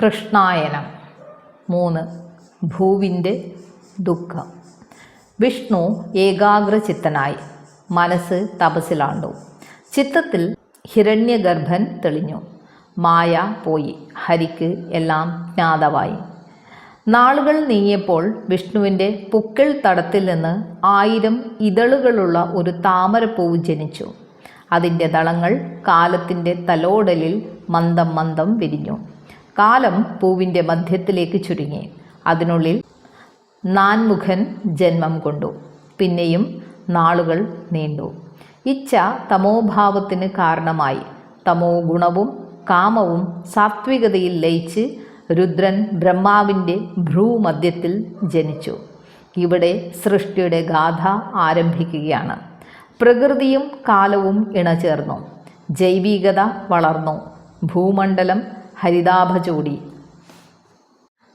കൃഷ്ണായനം 3. ഭൂവിൻ്റെ ദുഃഖം. വിഷ്ണു ഏകാഗ്രചിത്തനായി. മനസ്സ് തപസ്സിലാണ്ടു. ചിത്തത്തിൽ ഹിരണ്യഗർഭൻ തെളിഞ്ഞു. മായ പോയി. ഹരിക്ക് എല്ലാം ജ്ഞാതമായി. നാളുകൾ നീങ്ങിയപ്പോൾ വിഷ്ണുവിൻ്റെ പുക്കിൾ തടത്തിൽ നിന്ന് 1000 ഇതളുകളുള്ള ഒരു താമരപ്പൂവ് ജനിച്ചു. അതിൻ്റെ ദളങ്ങൾ കാലത്തിൻ്റെ തലോടലിൽ മന്ദം മന്ദം വിരിഞ്ഞു. കാലം പൂവിൻ്റെ മധ്യത്തിലേക്ക് ചുരുങ്ങി. അതിനുള്ളിൽ നാൻമുഖൻ ജന്മം കൊണ്ടു. പിന്നെയും നാളുകൾ നീണ്ടു. ഇച്ഛ തമോഭാവത്തിന് കാരണമായി. തമോ ഗുണവും കാമവും സാത്വികതയിൽ ലയിച്ച് രുദ്രൻ ബ്രഹ്മാവിൻ്റെ ഭ്രൂമധ്യത്തിൽ ജനിച്ചു. ഇവിടെ സൃഷ്ടിയുടെ ഗാഥ ആരംഭിക്കുകയാണ്. പ്രകൃതിയും കാലവും ഇണചേർന്നു. ജൈവികത വളർന്നു. ഭൂമണ്ഡലം ഹരിതാഭ ചൂടി.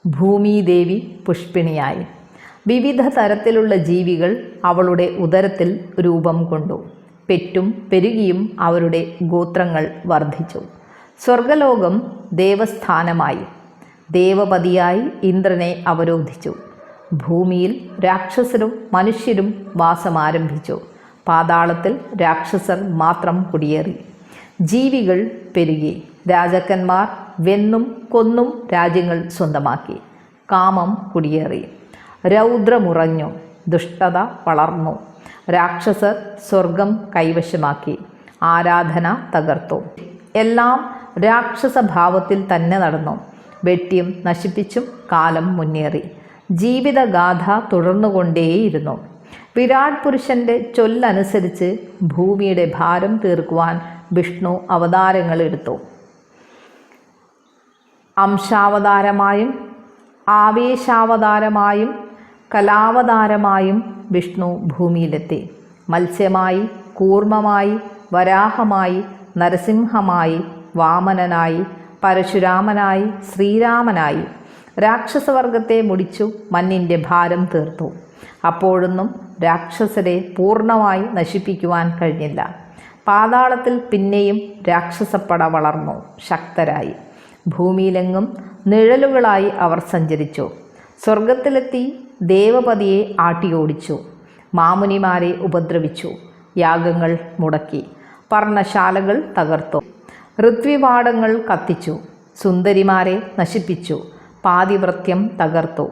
ഭൂമിദേവി പുഷ്പിണിയായി. വിവിധ തരത്തിലുള്ള ജീവികൾ അവളുടെ ഉദരത്തിൽ രൂപം കൊണ്ടു. പെറ്റും പെരുകിയും അവരുടെ ഗോത്രങ്ങൾ വർദ്ധിച്ചു. സ്വർഗലോകം ദേവസ്ഥാനമായി. ദേവപതിയായി ഇന്ദ്രനെ അവരോധിച്ചു. ഭൂമിയിൽ രാക്ഷസരും മനുഷ്യരും വാസമാരംഭിച്ചു. പാതാളത്തിൽ രാക്ഷസർ മാത്രം കുടിയേറി. ജീവികൾ പെരുകി. രാജാക്കന്മാർ വെന്നും കൊന്നും രാജ്യങ്ങൾ സ്വന്തമാക്കി. കാമം കുടിയേറി. രൗദ്രമുറഞ്ഞു. ദുഷ്ടത വളർന്നു. രാക്ഷസർ സ്വർഗം കൈവശമാക്കി. ആരാധന തകർത്തു. എല്ലാം രാക്ഷസഭാവത്തിൽ തന്നെ നടന്നു. വെട്ടിയും നശിപ്പിച്ചും കാലം മുന്നേറി. ജീവിതഗാഥ തുടർന്നുകൊണ്ടേയിരുന്നു. വിരാട് പുരുഷൻ്റെ ചൊല്ലനുസരിച്ച് ഭൂമിയുടെ ഭാരം തീർക്കുവാൻ വിഷ്ണു അവതാരങ്ങൾ എടുത്തു. അംശാവതാരമായും ആവേശാവതാരമായും കലാവതാരമായും വിഷ്ണു ഭൂമിയിലെത്തി. മത്സ്യമായി, കൂർമ്മമായി, വരാഹമായി, നരസിംഹമായി, വാമനനായി, പരശുരാമനായി, ശ്രീരാമനായി രാക്ഷസവർഗത്തെ മുടിച്ചു മണ്ണിൻ്റെ ഭാരം തീർത്തു. അപ്പോഴൊന്നും രാക്ഷസരെ പൂർണ്ണമായി നശിപ്പിക്കുവാൻ കഴിഞ്ഞില്ല. പാതാളത്തിൽ പിന്നെയും രാക്ഷസപ്പട വളർന്നു ശക്തരായി. ഭൂമിയിലെങ്ങും നിഴലുകളായി അവർ സഞ്ചരിച്ചു. സ്വർഗത്തിലെത്തി ദേവപതിയെ ആട്ടിയോടിച്ചു. മാമുനിമാരെ ഉപദ്രവിച്ചു. യാഗങ്ങൾ മുടക്കി. പർണശാലകൾ തകർത്തു. ഋത്വിപാഠങ്ങൾ കത്തിച്ചു. സുന്ദരിമാരെ നശിപ്പിച്ചു. പാതിവൃത്യം തകർത്തു.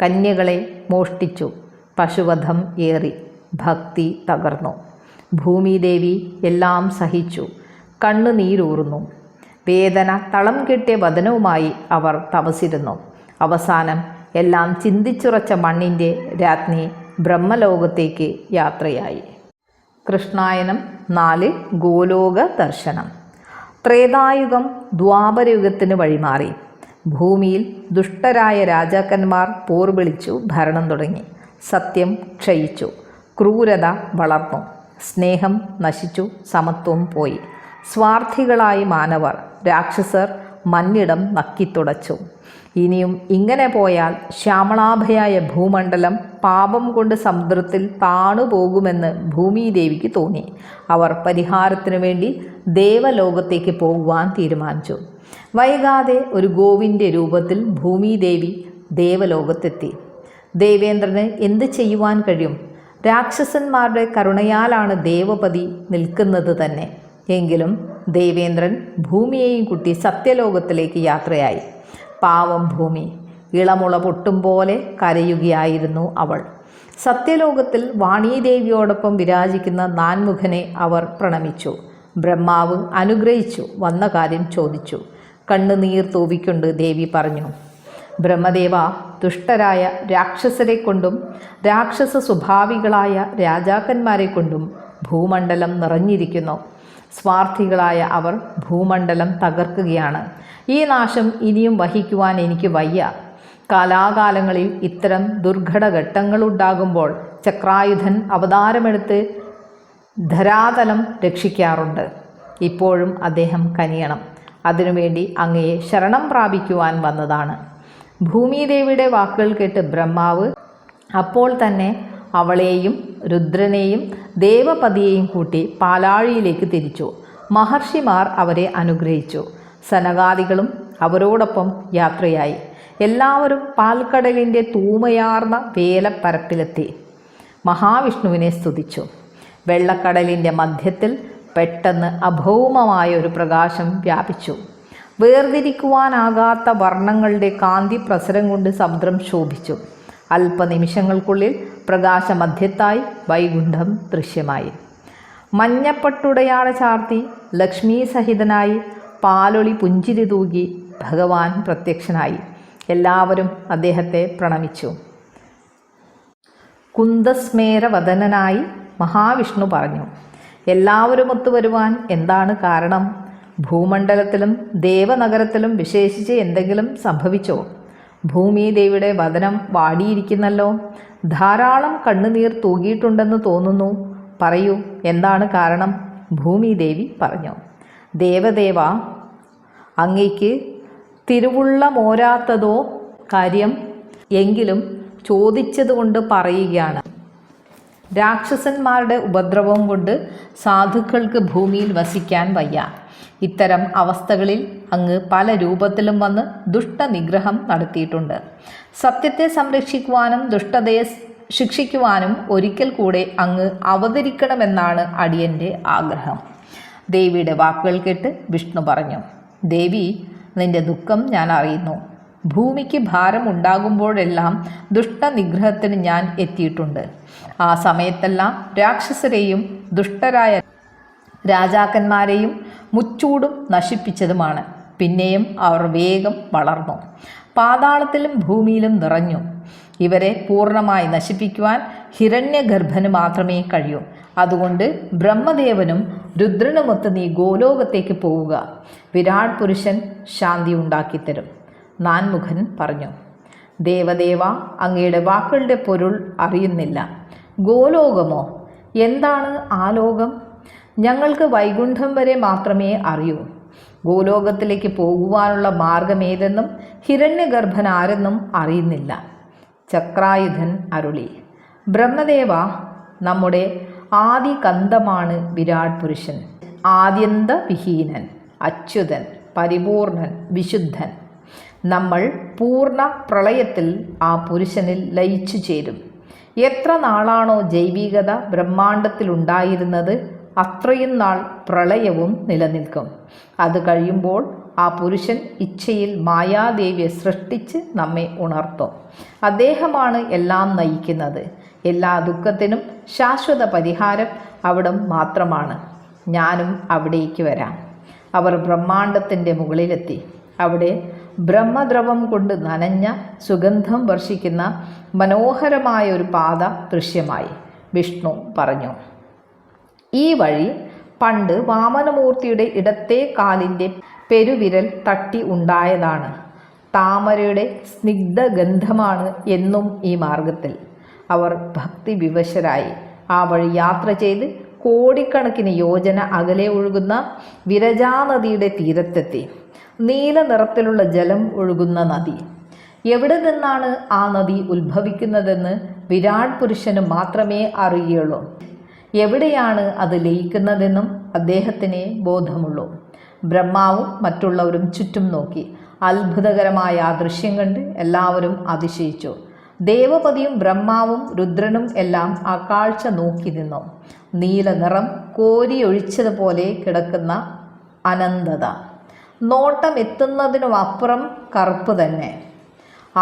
കന്യകളെ മോഷ്ടിച്ചു. പശുവധം ഏറി. ഭക്തി തകർന്നു. ഭൂമിദേവി എല്ലാം സഹിച്ചു. കണ്ണുനീരൂറുന്നു. വേദന തളം കെട്ടിയ വദനവുമായി അവർ തപസിരുന്നു. അവസാനം എല്ലാം ചിന്തിച്ചുറച്ച മണ്ണിൻ്റെ രാജ്ഞി ബ്രഹ്മലോകത്തേക്ക് യാത്രയായി. കൃഷ്ണായനം 4. ഗോലോക ദർശനം. ത്രേതായുഗം ദ്വാപരയുഗത്തിന് വഴിമാറി. ഭൂമിയിൽ ദുഷ്ടരായ രാജാക്കന്മാർ പോർവിളിച്ചു ഭരണം തുടങ്ങി. സത്യം ക്ഷയിച്ചു. ക്രൂരത വളർന്നു. സ്നേഹം നശിച്ചു. സമത്വം പോയി. സ്വാർത്ഥികളായി മാനവർ. രാക്ഷസർ മന്നിടം നക്കിത്തുടച്ചു. ഇനിയും ഇങ്ങനെ പോയാൽ ശ്യാമളാഭയായ ഭൂമണ്ഡലം പാപം കൊണ്ട് സമുദ്രത്തിൽ താണുപോകുമെന്ന് ഭൂമിദേവിക്ക് തോന്നി. അവർ പരിഹാരത്തിനു വേണ്ടി ദേവലോകത്തേക്ക് പോകുവാൻ തീരുമാനിച്ചു. വൈകാതെ ഒരു ഗോവിൻ്റെ രൂപത്തിൽ ഭൂമിദേവി ദേവലോകത്തെത്തി. ദേവേന്ദ്രന് എന്ത് ചെയ്യുവാൻ കഴിയും? രാക്ഷസന്മാരുടെ കരുണയാലാണ് ദേവപതി നിൽക്കുന്നത് തന്നെ. എങ്കിലും ദേവേന്ദ്രൻ ഭൂമിയെയും കൂട്ടി സത്യലോകത്തിലേക്ക് യാത്രയായി. പാവം ഭൂമി ഇളമുള പൊട്ടും പോലെ കരയുകയായിരുന്നു അവൾ. സത്യലോകത്തിൽ വാണീദേവിയോടൊപ്പം വിരാജിക്കുന്ന നാൻമുഖനെ അവർ പ്രണമിച്ചു. ബ്രഹ്മാവ് അനുഗ്രഹിച്ചു. വന്ന കാര്യം ചോദിച്ചു. കണ്ണുനീർ തൂവിക്കൊണ്ട് ദേവി പറഞ്ഞു, ബ്രഹ്മദേവ, ദുഷ്ടരായ രാക്ഷസരെ കൊണ്ടും രാക്ഷസ സ്വഭാവികളായ രാജാക്കന്മാരെ കൊണ്ടും ഭൂമണ്ഡലം നിറഞ്ഞിരിക്കുന്നു. സ്വാർത്ഥികളായ അവർ ഭൂമണ്ഡലം തകർക്കുകയാണ്. ഈ നാശം ഇനിയും വഹിക്കുവാൻ എനിക്ക് വയ്യ. കാലാകാലങ്ങളിൽ ഇത്തരം ദുർഘടഘട്ടങ്ങളുണ്ടാകുമ്പോൾ ചക്രായുധൻ അവതാരമെടുത്ത് ധരാതലം രക്ഷിക്കാറുണ്ട്. ഇപ്പോഴും അദ്ദേഹം കനിയണം. അതിനുവേണ്ടി അങ്ങയെ ശരണം പ്രാപിക്കുവാൻ വന്നതാണ്. ഭൂമിദേവിയുടെ വാക്കുകൾ കേട്ട് ബ്രഹ്മാവ് അപ്പോൾ തന്നെ അവളെയും രുദ്രനെയും ദേവപതിയെയും കൂട്ടി പാലാഴിയിലേക്ക് തിരിച്ചു. മഹർഷിമാർ അവരെ അനുഗ്രഹിച്ചു. സനകാദികളും അവരോടൊപ്പം യാത്രയായി. എല്ലാവരും പാൽക്കടലിൻ്റെ തൂമയാർന്ന വേലപ്പരപ്പിലെത്തി മഹാവിഷ്ണുവിനെ സ്തുതിച്ചു. വെള്ളക്കടലിൻ്റെ മധ്യത്തിൽ പെട്ടെന്ന് അഭൗമമായ ഒരു പ്രകാശം വ്യാപിച്ചു. വേർതിരിക്കുവാനാകാത്ത വർണ്ണങ്ങളുടെ കാന്തി പ്രസരം കൊണ്ട് സമുദ്രം ശോഭിച്ചു. അല്പനിമിഷങ്ങൾക്കുള്ളിൽ പ്രകാശമധ്യത്തായി വൈകുണ്ഠം ദൃശ്യമായി. മഞ്ഞപ്പട്ടുടയാട ചാർത്തി ലക്ഷ്മീ സഹിതനായി പാലൊളി പുഞ്ചിരി തൂകി ഭഗവാൻ പ്രത്യക്ഷനായി. എല്ലാവരും അദ്ദേഹത്തെ പ്രണമിച്ചു. കുന്തസ്മേരവദനനായി മഹാവിഷ്ണു പറഞ്ഞു, എല്ലാവരും ഒത്തുവരുവാൻ എന്താണ് കാരണം? ഭൂമണ്ഡലത്തിലും ദേവനഗരത്തിലും വിശേഷിച്ച് എന്തെങ്കിലും സംഭവിച്ചോ? ഭൂമിദേവിയുടെ വദനം വാടിയിരിക്കുന്നല്ലോ. ധാരാളം കണ്ണുനീർ തൂകിയിട്ടുണ്ടെന്ന് തോന്നുന്നു. പറയൂ, എന്താണ് കാരണം? ഭൂമിദേവി പറഞ്ഞു, ദേവദേവ, അങ്ങയ്ക്ക് തിരുവുള്ളമോരാത്തതോ കാര്യം? എങ്കിലും ചോദിച്ചതുകൊണ്ട് പറയുകയാണ്. രാക്ഷസന്മാരുടെ ഉപദ്രവം കൊണ്ട് സാധുക്കൾക്ക് ഭൂമിയിൽ വസിക്കാൻ വയ്യ. ഇത്തരം അവസ്ഥകളിൽ അങ്ങ് പല രൂപത്തിലും വന്ന് ദുഷ്ടനിഗ്രഹം നടത്തിയിട്ടുണ്ട്. സത്യത്തെ സംരക്ഷിക്കുവാനും ദുഷ്ടതയെ ശിക്ഷിക്കുവാനും ഒരിക്കൽ കൂടെ അങ്ങ് അവതരിക്കണമെന്നാണ് അടിയൻ്റെ ആഗ്രഹം. ദേവിയുടെ വാക്കുകൾ കേട്ട് വിഷ്ണു പറഞ്ഞു, ദേവി, നിന്റെ ദുഃഖം ഞാൻ അറിയുന്നു. ഭൂമിക്ക് ഭാരം ഉണ്ടാകുമ്പോഴെല്ലാം ദുഷ്ടനിഗ്രഹത്തിന് ഞാൻ എത്തിയിട്ടുണ്ട്. ആ സമയത്തെല്ലാം രാക്ഷസരെയും ദുഷ്ടരായ രാജാക്കന്മാരെയും മുച്ചൂടും നശിപ്പിച്ചതുമാണ്. പിന്നെയും അവർ വേഗം വളർന്നു, പാതാളത്തിലും ഭൂമിയിലും നിറഞ്ഞു. ഇവരെ പൂർണ്ണമായി നശിപ്പിക്കുവാൻ ഹിരണ്യഗർഭന് മാത്രമേ കഴിയൂ. അതുകൊണ്ട് ബ്രഹ്മദേവനും രുദ്രനുമൊത്ത് നീ ഗോലോകത്തേക്ക് പോവുക. വിരാട് പുരുഷൻ ശാന്തി ഉണ്ടാക്കിത്തരും. നാൻമുഖൻ പറഞ്ഞു, ദേവദേവ, അങ്ങയുടെ വാക്കുകളുടെ പൊരുൾ അറിയുന്നില്ല. ഗോലോകമോ? എന്താണ് ആ ലോകം? ഞങ്ങൾക്ക് വൈകുണ്ഠം വരെ മാത്രമേ അറിയൂ. ഗോലോകത്തിലേക്ക് പോകുവാനുള്ള മാർഗമേതെന്നും ഹിരണ്യഗർഭൻ ആരെന്നും അറിയുന്നില്ല. ചക്രായുധൻ അരുളി, ബ്രഹ്മദേവ, നമ്മുടെ ആദികന്തമാണ് വിരാട് പുരുഷൻ. ആദ്യന്തവിഹീനൻ, അച്യുതൻ, പരിപൂർണൻ, വിശുദ്ധൻ. നമ്മൾ പൂർണ്ണ പ്രളയത്തിൽ ആ പുരുഷനിൽ ലയിച്ചു ചേരും. എത്ര നാളാണോ ജൈവികത ബ്രഹ്മാണ്ടത്തിലുണ്ടായിരുന്നത് അത്രയും നാൾ പ്രളയവും നിലനിൽക്കും. അത് കഴിയുമ്പോൾ ആ പുരുഷൻ ഇച്ഛയിൽ മായാദേവിയെ സൃഷ്ടിച്ച് നമ്മെ ഉണർത്തും. അദ്ദേഹമാണ് എല്ലാം നയിക്കുന്നത്. എല്ലാ ദുഃഖത്തിനും ശാശ്വത പരിഹാരം അവിടം മാത്രമാണ്. ഞാനും അവിടേക്ക് വരാം. അവർ ബ്രഹ്മാണ്ടത്തിൻ്റെ മുകളിലെത്തി. അവിടെ ബ്രഹ്മദ്രവം കൊണ്ട് നനഞ്ഞ സുഗന്ധം വർഷിക്കുന്ന മനോഹരമായ ഒരു പാത ദൃശ്യമായി. വിഷ്ണു പറഞ്ഞു, ഈ വഴി പണ്ട് വാമനമൂർത്തിയുടെ ഇടത്തെ കാലിൻ്റെ പെരുവിരൽ തട്ടി ഉണ്ടായതാണ്. താമരയുടെ സ്നിഗ്ധഗന്ധമാണ് എന്നും ഈ മാർഗത്തിൽ. അവർ ഭക്തി വിവശരായി ആ വഴി യാത്ര ചെയ്ത് കോടിക്കണക്കിന് യോജന അകലെ ഒഴുകുന്ന വിരജാനദിയുടെ തീരത്തെത്തി. നീല നിറത്തിലുള്ള ജലം ഒഴുകുന്ന നദി. എവിടെ നിന്നാണ് ആ നദി ഉത്ഭവിക്കുന്നതെന്ന് വിരാട് പുരുഷന് മാത്രമേ അറിയുള്ളൂ. എവിടെയാണ് അത് ലയിക്കുന്നതെന്നും അദ്ദേഹത്തിനെ ബോധമുള്ളൂ. ബ്രഹ്മാവും മറ്റുള്ളവരും ചുറ്റും നോക്കി. അത്ഭുതകരമായ ആ ദൃശ്യം കണ്ട് എല്ലാവരും അതിശയിച്ചു. ദേവപതിയും ബ്രഹ്മാവും രുദ്രനും എല്ലാം ആ കാഴ്ച നോക്കി നിന്നു. നീല നിറം കോരിയൊഴിച്ചതുപോലെ കിടക്കുന്ന അനന്തത, നോട്ടം എത്തുന്നതിനുമപ്പുറം കറുപ്പ് തന്നെ.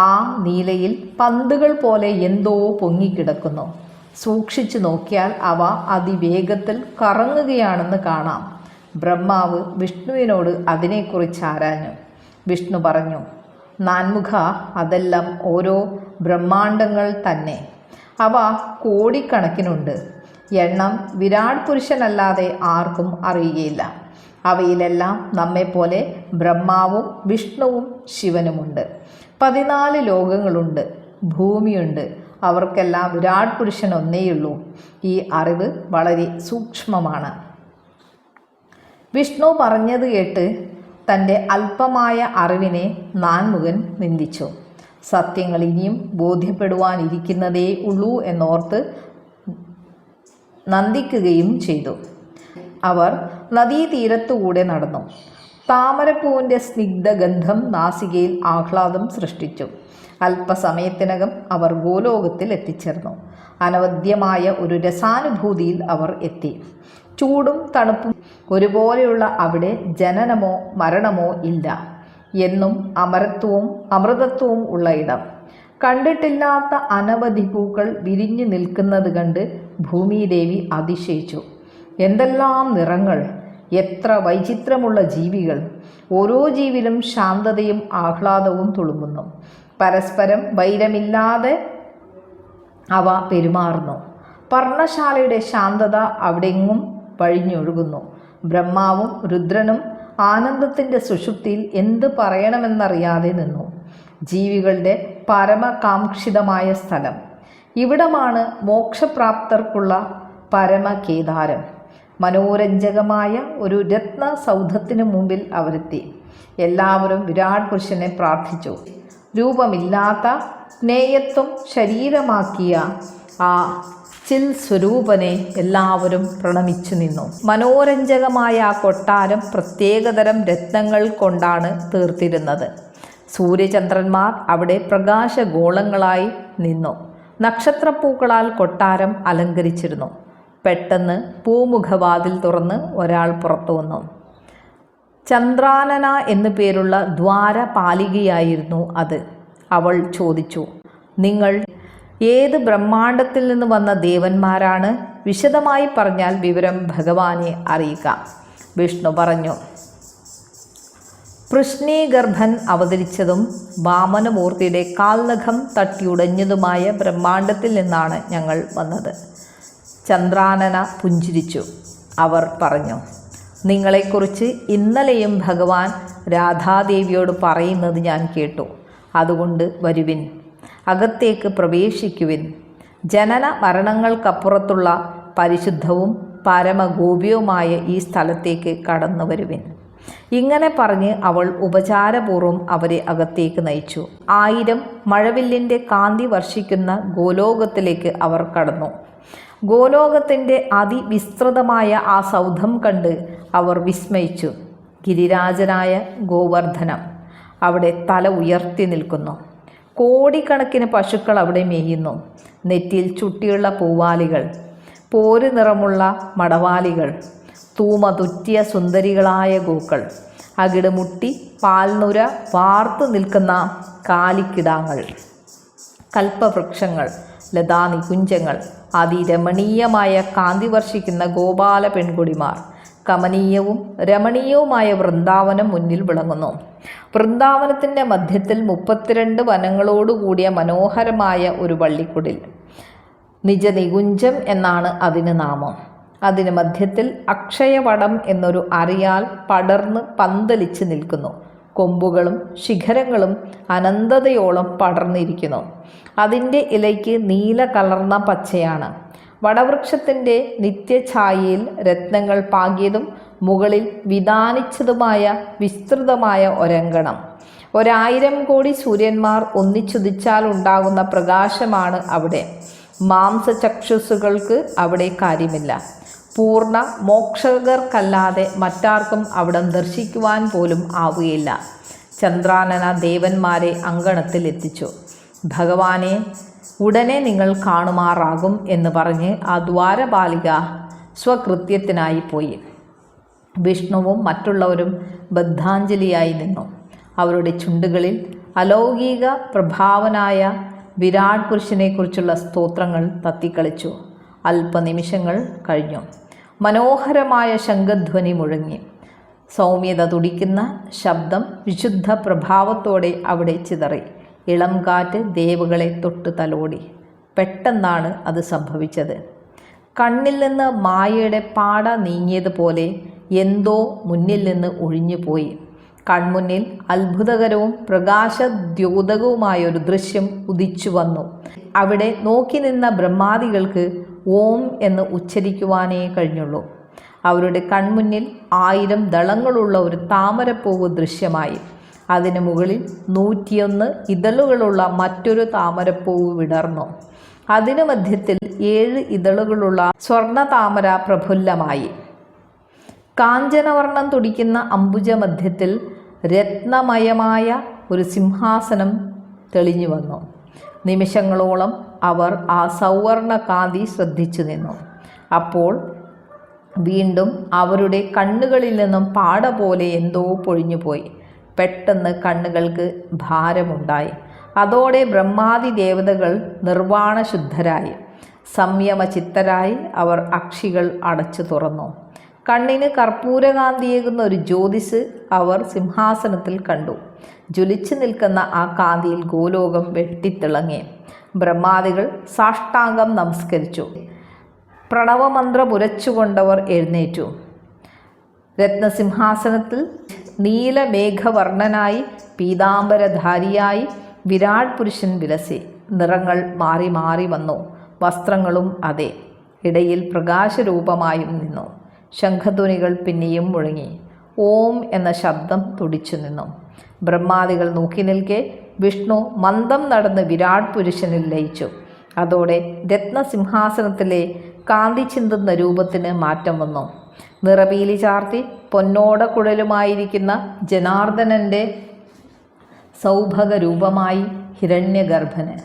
ആ നീലയിൽ പന്തുകൾ പോലെ എന്തോ പൊങ്ങിക്കിടക്കുന്നു. സൂക്ഷിച്ചു നോക്കിയാൽ അവ അതിവേഗത്തിൽ കറങ്ങുകയാണെന്ന് കാണാം. ബ്രഹ്മാവ് വിഷ്ണുവിനോട് അതിനെക്കുറിച്ച് ആരാഞ്ഞു. വിഷ്ണു പറഞ്ഞു, നാൻമുഖ, അതെല്ലാം ഓരോ ബ്രഹ്മാണ്ടങ്ങൾ തന്നെ. അവ കോടിക്കണക്കിനുണ്ട്. എണ്ണം വിരാട് പുരുഷനല്ലാതെ ആർക്കും അറിയുകയില്ല. അവയിലെല്ലാം നമ്മെപ്പോലെ ബ്രഹ്മാവും വിഷ്ണുവും ശിവനുമുണ്ട്. 14 ലോകങ്ങളുണ്ട്, ഭൂമിയുണ്ട്. അവർക്കെല്ലാം വിരാട് പുരുഷൻ ഒന്നേയുള്ളൂ. ഈ അറിവ് വളരെ സൂക്ഷ്മമാണ്. വിഷ്ണു പറഞ്ഞത് കേട്ട് തൻ്റെ അല്പമായ അറിവിനെ നാൻമുഖൻ നിന്ദിച്ചു. സത്യങ്ങൾ ഇനിയും ബോധ്യപ്പെടുവാനിരിക്കുന്നതേ ഉള്ളൂ എന്നോർത്ത് നന്ദിക്കുകയും ചെയ്തു. അവർ നദീതീരത്തുകൂടെ നടന്നു. താമരപ്പൂവിൻ്റെ സ്നിഗ്ധഗന്ധം നാസികയിൽ ആഹ്ലാദം സൃഷ്ടിച്ചു. അല്പസമയത്തിനകം അവർ ഗോലോകത്തിൽ എത്തിച്ചേർന്നു. അനവദ്യമായ ഒരു രസാനുഭൂതിയിൽ അവർ എത്തി. ചൂടും തണുപ്പും ഒരുപോലെയുള്ള അവിടെ ജനനമോ മരണമോ ഇല്ല. എന്നും അമൃതത്വവും ഉള്ള ഇടം. കണ്ടിട്ടില്ലാത്ത അനവധി പൂക്കൾ വിരിഞ്ഞു നിൽക്കുന്നത് കണ്ട് ഭൂമിദേവി അതിശയിച്ചു. എന്തെല്ലാം നിറങ്ങൾ! എത്ര വൈചിത്രമുള്ള ജീവികൾ! ഓരോ ജീവിലും ശാന്തതയും ആഹ്ലാദവും തുളുമ്പുന്നു. പരസ്പരം വൈരമില്ലാതെ അവ പെരുമാറുന്നു. പർണശാലയുടെ ശാന്തത അവിടെങ്ങും വഴിഞ്ഞൊഴുകുന്നു. ബ്രഹ്മാവും രുദ്രനും ആനന്ദത്തിൻ്റെ സുഷുപ്തിയിൽ എന്ത് പറയണമെന്നറിയാതെ നിന്നു. ജീവികളുടെ പരമകാംക്ഷിതമായ സ്ഥലം ഇവിടമാണ്. മോക്ഷപ്രാപ്തർക്കുള്ള പരമകേദാരം. മനോരഞ്ജകമായ ഒരു രത്ന സൗധത്തിനു മുമ്പിൽ അവരെത്തി. എല്ലാവരും വിരാട് പുരുഷനെ പ്രാർത്ഥിച്ചു. രൂപമില്ലാത്ത ജ്ഞേയത്വം ശരീരമാക്കിയ ആ ചിൽ സ്വരൂപനെ എല്ലാവരും പ്രണമിച്ചു നിന്നു. മനോരഞ്ജകമായ ആ കൊട്ടാരം പ്രത്യേകതരം രത്നങ്ങൾ കൊണ്ടാണ് തീർത്തിരുന്നത്. സൂര്യചന്ദ്രന്മാർ അവിടെ പ്രകാശഗോളങ്ങളായി നിന്നു. നക്ഷത്രപ്പൂക്കളാൽ കൊട്ടാരം അലങ്കരിച്ചിരുന്നു. പെട്ടെന്ന് പൂമുഖവാതിൽ തുറന്ന് ഒരാൾ പുറത്തു വന്നു. ചന്ദ്രാനന എന്നു പേരുള്ള ദ്വാരപാലികയായിരുന്നു അത്. അവൾ ചോദിച്ചു, നിങ്ങൾ ഏത് ബ്രഹ്മാണ്ടത്തിൽ നിന്ന് വന്ന ദേവന്മാരാണ്? വിശദമായി പറഞ്ഞാൽ വിവരം ഭഗവാനെ അറിയിക്കാം. വിഷ്ണു പറഞ്ഞു, പൃശ്നീഗർഭൻ അവതരിച്ചതും വാമനമൂർത്തിയുടെ കാൽനഖം തട്ടിയുടഞ്ഞതുമായ ബ്രഹ്മാണ്ടത്തിൽ നിന്നാണ് ഞങ്ങൾ വന്നത്. ചന്ദ്രാനന പുഞ്ചിരിച്ചു. അവർ പറഞ്ഞു, നിങ്ങളെക്കുറിച്ച് ഇന്നലെയും ഭഗവാൻ രാധാദേവിയോട് പറയുന്നത് ഞാൻ കേട്ടു. അതുകൊണ്ട് വരുവിൻ, അകത്തേക്ക് പ്രവേശിക്കുവിൻ. ജനന മരണങ്ങൾക്കപ്പുറത്തുള്ള പരിശുദ്ധവും പരമഗോപ്യവുമായ ഈ സ്ഥലത്തേക്ക് കടന്നു വരുവിൻ. ഇങ്ങനെ പറഞ്ഞ് അവൾ ഉപചാരപൂർവ്വം അവരെ അകത്തേക്ക് നയിച്ചു. 1000 മഴവില്ലിൻ്റെ കാന്തി വർഷിക്കുന്ന ഗോലോകത്തിലേക്ക് അവർ കടന്നു. ഗോലോകത്തിൻ്റെ അതിവിസ്തൃതമായ ആ സൗധം കണ്ട് അവർ വിസ്മയിച്ചു. ഗിരിരാജനായ ഗോവർദ്ധനം അവിടെ തല ഉയർത്തി നിൽക്കുന്നു. കോടിക്കണക്കിന് പശുക്കൾ അവിടെ മേയുന്നു. നെറ്റിയിൽ ചുട്ടിയുള്ള പൂവാലികൾ, പോര് നിറമുള്ള മടവാലികൾ, തൂമതുറ്റിയ സുന്ദരികളായ ഗോക്കൾ, അകിട് മുട്ടി പാൽനുര വാർത്തു നിൽക്കുന്ന കാലിക്കിടാങ്ങൾ, കൽപ്പവൃക്ഷങ്ങൾ, ലതാനികുഞ്ചങ്ങൾ, അതിരമണീയമായ കാന്തി വർഷിക്കുന്ന ഗോപാല പെൺകുടിമാർ, കമനീയവും രമണീയവുമായ വൃന്ദാവനം മുന്നിൽ വിളങ്ങുന്നു. വൃന്ദാവനത്തിൻ്റെ മധ്യത്തിൽ 32 വനങ്ങളോടുകൂടിയ മനോഹരമായ ഒരു വള്ളിക്കുടിൽ. നിജനികുഞ്ചം എന്നാണ് അതിന് നാമം. അതിന് മധ്യത്തിൽ അക്ഷയവടം എന്നൊരു അരയാൽ പടർന്ന് പന്തലിച്ച് നിൽക്കുന്നു. കൊമ്പുകളും ശിഖരങ്ങളും അനന്തതയോളം പടർന്നിരിക്കുന്നു. അതിൻ്റെ ഇലയ്ക്ക് നീല കലർന്ന പച്ചയാണ്. വടവൃക്ഷത്തിൻ്റെ നിത്യഛായയിൽ രത്നങ്ങൾ പാകിയതും മുകളിൽ വിതാനിച്ചതുമായ വിസ്തൃതമായ ഒരങ്കണം. 1000 കോടി സൂര്യന്മാർ ഒന്നിച്ചുദിച്ചാൽ ഉണ്ടാകുന്ന പ്രകാശമാണ് അവിടെ. മാംസചക്ഷുസുകൾക്ക് അവിടെ കാര്യമില്ല. പൂർണ്ണ മോക്ഷകർക്കല്ലാതെ മറ്റാർക്കും അവിടം ദർശിക്കുവാൻ പോലും ആവുകയില്ല. ചന്ദ്രാനന ദേവന്മാരെ അങ്കണത്തിൽ എത്തിച്ചു. ഭഗവാനെ ഉടനെ നിങ്ങൾ കാണുമാറാകും എന്ന് പറഞ്ഞ് ആ ദ്വാരപാലിക സ്വകൃത്യത്തിനായി പോയി. വിഷ്ണുവും മറ്റുള്ളവരും ബദ്ധാഞ്ജലിയായി നിന്നു. അവരുടെ ചുണ്ടുകളിൽ അലൗകിക പ്രഭാവനായ വിരാട് പുരുഷനെക്കുറിച്ചുള്ള സ്തോത്രങ്ങൾ തത്തിക്കളിച്ചു. അല്പനിമിഷങ്ങൾ കഴിഞ്ഞു. മനോഹരമായ ശംഖധ്വനി മുഴങ്ങി. സൗമ്യത തുടിക്കുന്ന ശബ്ദം വിശുദ്ധ പ്രഭാവത്തോടെ അവിടെ ചിതറി. ഇളം കാറ്റ് ദേവകളെ തൊട്ട് തലോടി. പെട്ടെന്നാണ് അത് സംഭവിച്ചത്. കണ്ണിൽ നിന്ന് മായയുടെ പാട നീങ്ങിയതുപോലെ എന്തോ മുന്നിൽ നിന്ന് ഒഴിഞ്ഞുപോയി. കൺമുന്നിൽ അത്ഭുതകരവും പ്രകാശദ്യോതകവുമായൊരു ദൃശ്യം ഉദിച്ചു വന്നു. അവിടെ നോക്കി നിന്ന ബ്രഹ്മാദികൾക്ക് ഓം എന്ന് ഉച്ചരിക്കുവാനേ കഴിഞ്ഞുള്ളൂ. അവരുടെ കൺമുന്നിൽ 1000 ദളങ്ങളുള്ള ഒരു താമരപ്പൂവ് ദൃശ്യമായി. അതിന് മുകളിൽ 101 ഇതളുകളുള്ള മറ്റൊരു താമരപ്പൂവ് വിടർന്നു. അതിനു മധ്യത്തിൽ 7 ഇതളുകളുള്ള സ്വർണ്ണ താമര പ്രഫുല്ലമായി. കാഞ്ചനവർണ്ണം തുടിക്കുന്ന അംബുജമധ്യത്തിൽ രത്നമയമായ ഒരു സിംഹാസനം തെളിഞ്ഞു വന്നു. നിമിഷങ്ങളോളം അവർ ആ സൗവർണ കാന്തി ശ്രദ്ധിച്ചു നിന്നു. അപ്പോൾ വീണ്ടും അവരുടെ കണ്ണുകളിൽ നിന്നും പാട പോലെ എന്തോ പൊഴിഞ്ഞുപോയി. പെട്ടെന്ന് കണ്ണുകൾക്ക് ഭാരമുണ്ടായി. അതോടെ ബ്രഹ്മാദി ദേവതകൾ നിർവാണശുദ്ധരായി. സംയമചിത്തരായി അവർ അക്ഷികൾ അടച്ചു തുറന്നു. കണ്ണിന് കർപ്പൂരകാന്തിയേകുന്ന ഒരു ജ്യോതിസ് അവർ സിംഹാസനത്തിൽ കണ്ടു. ജ്വലിച്ചു നിൽക്കുന്ന ആ കാന്തിയിൽ ഗോലോകം വെട്ടിത്തിളങ്ങി. ബ്രഹ്മാദികൾ സാഷ്ടാംഗം നമസ്കരിച്ചു. പ്രണവമന്ത്രമുരച്ചുകൊണ്ടവർ എഴുന്നേറ്റു. രത്നസിംഹാസനത്തിൽ നീലമേഘവർണ്ണനായി പീതാംബരധാരിയായി വിരാട് പുരുഷൻ വിലസി. നിറങ്ങൾ മാറി മാറി വന്നു. വസ്ത്രങ്ങളും അതെ. ഇടയിൽ പ്രകാശരൂപമായും നിന്നു. ശംഖധ്വനികൾ പിന്നെയും മുഴങ്ങി. ഓം എന്ന ശബ്ദം തുടിച്ചു നിന്നു. ബ്രഹ്മാദികൾ നോക്കി നിൽക്കെ വിഷ്ണു മന്ദം നടന്ന് വിരാട് പുരുഷനിൽ ലയിച്ചു. അതോടെ രത്നസിംഹാസനത്തിലെ കാന്തി ചിന്തുന്ന രൂപത്തിന് മാറ്റം വന്നു. നിറപീലി ചാർത്തി പൊന്നോട കുഴലുമായിരിക്കുന്ന ജനാർദ്ദനൻ്റെ സൗഭഗ രൂപമായി ഹിരണ്യഗർഭന്.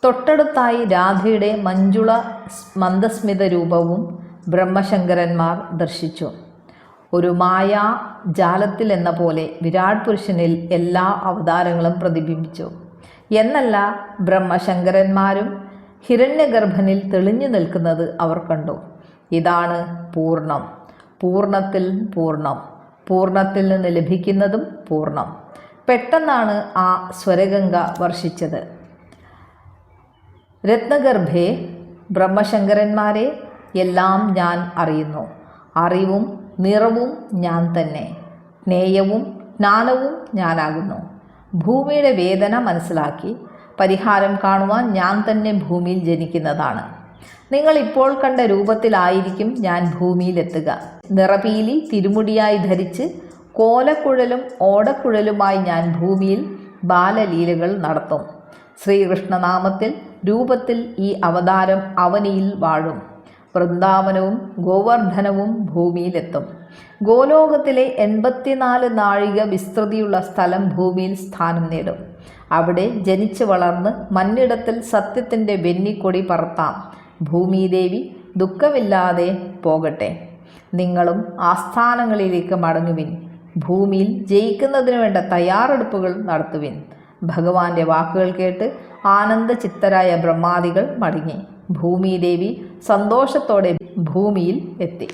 തൊട്ടടുത്തായി രാധയുടെ മഞ്ജുള മന്ദസ്മിത രൂപവും ബ്രഹ്മശങ്കരന്മാർ ദർശിച്ചു. ഒരു മായാ ജാലത്തിൽ എന്ന പോലെ വിരാട് പുരുഷനിൽ എല്ലാ അവതാരങ്ങളും പ്രതിബിംബിച്ചു. എന്നല്ല, ബ്രഹ്മശങ്കരന്മാരും ഹിരണ്യഗർഭനിൽ തെളിഞ്ഞു നിൽക്കുന്നത് അവർ കണ്ടു. ഇതാണ് പൂർണ്ണം. പൂർണ്ണത്തിൽ പൂർണ്ണം. പൂർണ്ണത്തിൽ നിന്ന് ലഭിക്കുന്നതും പൂർണ്ണം. പെട്ടെന്നാണ് ആ സ്വരഗംഗ വർഷിച്ചത്. രത്നഗർഭേ, ബ്രഹ്മശങ്കരന്മാരെ, എല്ലാം ഞാൻ അറിയുന്നു. അറിവും നിറവും ഞാൻ തന്നെ. ജ്ഞേയവും ജ്ഞാനവും ഞാനാകുന്നു. ഭൂമിയുടെ വേദന മനസ്സിലാക്കി പരിഹാരം കാണുവാൻ ഞാൻ തന്നെ ഭൂമിയിൽ ജനിക്കുന്നതാണ്. നിങ്ങൾ ഇപ്പോൾ കണ്ട രൂപത്തിലായിരിക്കും ഞാൻ ഭൂമിയിലെത്തുക. നിറപീലി തിരുമുടിയായി ധരിച്ച് കോലക്കുഴലും ഓടക്കുഴലുമായി ഞാൻ ഭൂമിയിൽ ബാലലീലകൾ നടത്തും. ശ്രീകൃഷ്ണനാമത്തിൽ രൂപത്തിൽ ഈ അവതാരം അവനിയിൽ വാഴും. വൃന്ദാവനവും ഗോവർദ്ധനവും ഭൂമിയിലെത്തും. ഗോലോകത്തിലെ 84 നാഴിക വിസ്തൃതിയുള്ള സ്ഥലം ഭൂമിയിൽ സ്ഥാനം നേടും. അവിടെ ജനിച്ചു വളർന്ന് മന്നിടത്തിൽ സത്യത്തിൻ്റെ വെന്നിക്കൊടി പറത്താം. ഭൂമിദേവി ദുഃഖമില്ലാതെ പോകട്ടെ. നിങ്ങളും ആസ്ഥാനങ്ങളിലേക്ക് മടങ്ങുവിൻ. ഭൂമിയിൽ ജയിക്കുന്നതിന് വേണ്ട തയ്യാറെടുപ്പുകൾ നടത്തുവിൻ. ഭഗവാന്റെ വാക്കുകൾ കേട്ട് ആനന്ദചിത്തരായ ബ്രഹ്മാദികൾ മടങ്ങി. ഭൂമിദേവി സന്തോഷത്തോടെ ഭൂമിയിൽ എത്തി.